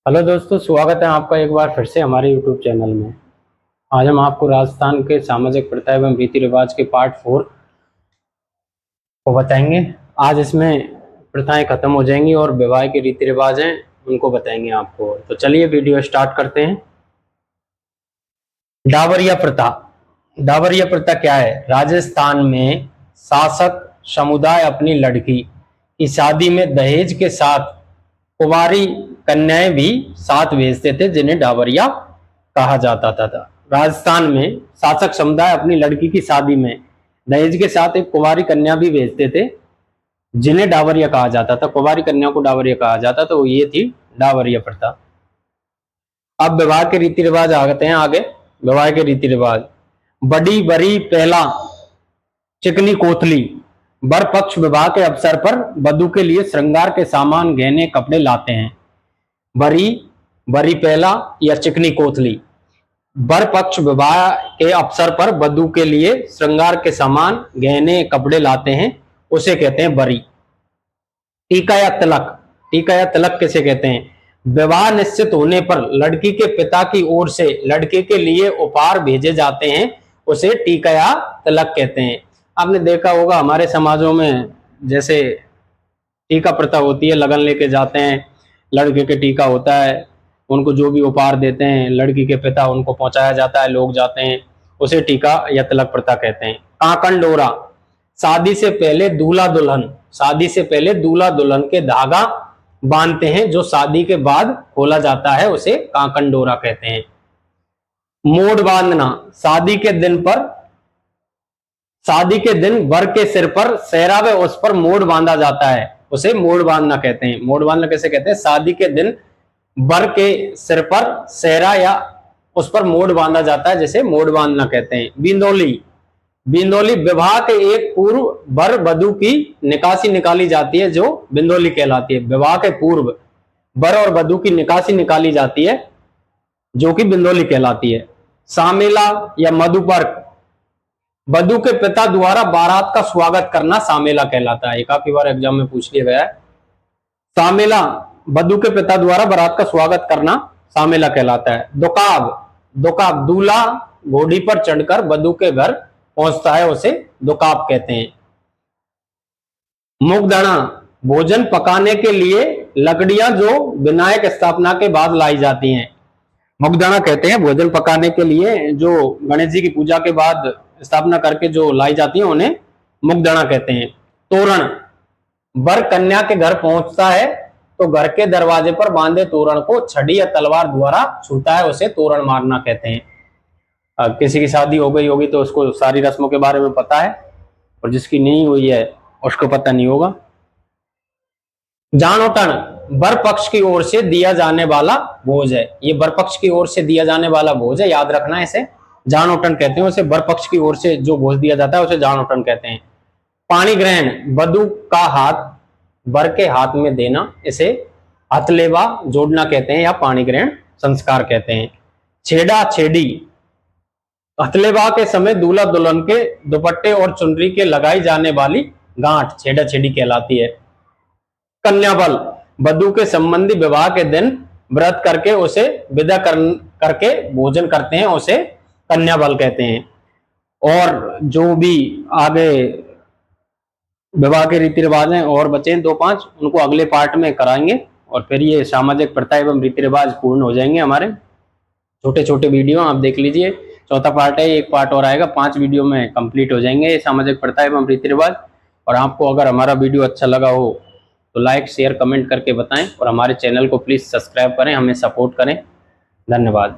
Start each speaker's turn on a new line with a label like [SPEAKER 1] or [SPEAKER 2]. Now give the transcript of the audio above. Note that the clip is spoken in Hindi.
[SPEAKER 1] हेलो दोस्तों, स्वागत है आपका एक बार फिर से हमारे यूट्यूब चैनल में। आज हम आपको राजस्थान के सामाजिक प्रथा एवं रीति रिवाज के पार्ट 4 को बताएंगे। आज इसमें प्रथाएं खत्म हो जाएंगी और विवाह के रीति रिवाज हैं उनको बताएंगे आपको। तो चलिए वीडियो स्टार्ट करते हैं। डावरिया प्रथा। डावरिया प्रथा क्या है? राजस्थान में शासक समुदाय अपनी लड़की की शादी में दहेज के साथ कुंवारी कन्याएं भी साथ भेजते थे, जिन्हें डावरिया कहा जाता था। राजस्थान में शासक समुदाय अपनी लड़की की शादी में दहेज के साथ एक कुंवारी कन्या भी भेजते थे, जिन्हें डावरिया कहा जाता था। कुंवारी कन्या को डावरिया कहा जाता, तो ये थी डावरिया प्रथा। अब विवाह के रीति रिवाज आते हैं आगे। विवाह के रीति रिवाज। बड़ी बरी पहला चिकनी कोथली। वर पक्ष विवाह के अवसर पर वधू के लिए श्रृंगार के सामान, गहने, कपड़े लाते हैं। बरी बरी पहला या चिकनी कोथली। वर पक्ष विवाह के अवसर पर वधू के लिए श्रृंगार के सामान, गहने, कपड़े लाते हैं, उसे कहते हैं बरी। टीका या तिलक। टीका या तिलक किसे कहते हैं? विवाह निश्चित होने पर लड़की के पिता की ओर से लड़के के लिए उपहार भेजे जाते हैं, उसे टीका या तिलक कहते हैं। आपने देखा होगा हमारे समाजों में जैसे टीका प्रथा होती है, लगन लेके जाते हैं, लड़के के टीका होता है, उनको जो भी उपहार देते हैं लड़की के पिता उनको पहुंचाया जाता है, लोग जाते हैं, उसे टीका या तिलक प्रथा कहते हैं। कांकण डोरा। शादी से पहले दूल्हा दुल्हन, शादी से पहले दूल्हा दुल्हन के धागा बांधते हैं, जो शादी के बाद खोला जाता है, उसे कांकण डोरा कहते हैं। मोड़ बांधना। शादी के दिन वर के सिर पर सेहरा व उस पर मोड़ बांधा जाता है, उसे मोड़ बांधना कहते हैं। मोड़ बांधना कैसे कहते हैं? शादी के दिन वर के सिर पर सेहरा या उस पर मोड़ बांधा जाता है, जिसे मोड़ बांधना कहते हैं। बिंदोली। बिंदोली विवाह के एक पूर्व वर वधू की निकासी निकाली जाती है, जो बिंदोली कहलाती है। विवाह के पूर्व वर और वधू की निकासी निकाली जाती है, जो कि बिंदोली कहलाती है। सामेला या मधुपर्क। वधू के पिता द्वारा बारात का स्वागत करना सामेला कहलाता है। काफी बार एग्जाम में पूछ लिया गया है। सामेला, वधू के पिता द्वारा बारात का स्वागत करना सामेला कहलाता है। दुकाब। दुकाब, दूल्हा घोड़ी पर चढ़कर वधू के घर पहुंचता है, उसे दुकाब कहते हैं। मुगदड़ा। भोजन पकाने के लिए लकड़ियां जो विनायक स्थापना के बाद लाई जाती हैं, मुगदड़ा कहते हैं। भोजन पकाने के लिए जो गणेश जी की पूजा के बाद स्थापना करके जो लाई जाती है, उन्हें मुगदड़ा कहते हैं। तोरण। वर कन्या के घर पहुंचता है तो घर के दरवाजे पर बांधे तोरण को छड़ी या तलवार द्वारा छूता है, उसे तोरण मारना कहते हैं। किसी की शादी हो गई होगी तो उसको सारी रस्मों के बारे में पता है, और जिसकी नहीं हुई है उसको पता नहीं होगा। जानोटन। वर पक्ष की ओर से दिया जाने वाला भोज है। ये वर पक्ष की ओर से दिया जाने वाला भोज है, याद रखना है, इसे जानोटन कहते हैं। उसे वर पक्ष की ओर से जो भोज दिया जाता है उसे जानोटन कहते हैं। पाणी ग्रहण। वधू का हाथ वर के हाथ में देना, इसे हथलेवा जोड़ना कहते हैं या पाणी ग्रहण संस्कार कहते हैं। छेड़ा छेड़ी। हथलेवा के समय दूल्हा दुल्हन के दुपट्टे और चुनरी के लगाई जाने वाली गांठ छेड़ा छेड़ी कहलाती है। कन्याबल। वधू के संबंधी विवाह के दिन व्रत करके उसे विदा करके भोजन करते हैं, उसे कन्याबल कहते हैं। और जो भी आगे विवाह के रीति रिवाज हैं और बचे 2-5, उनको अगले पार्ट में कराएंगे, और फिर ये सामाजिक प्रथा एवं रीति रिवाज पूर्ण हो जाएंगे। हमारे छोटे छोटे वीडियो आप देख लीजिए, चौथा पार्ट है, एक पार्ट और आएगा, 5 वीडियो में कंप्लीट हो जाएंगे ये सामाजिक प्रथा एवं रीति रिवाज। और आपको अगर हमारा वीडियो अच्छा लगा हो तो लाइक, शेयर, कमेंट करके बताएं, और हमारे चैनल को प्लीज सब्सक्राइब करें, हमें सपोर्ट करें। धन्यवाद।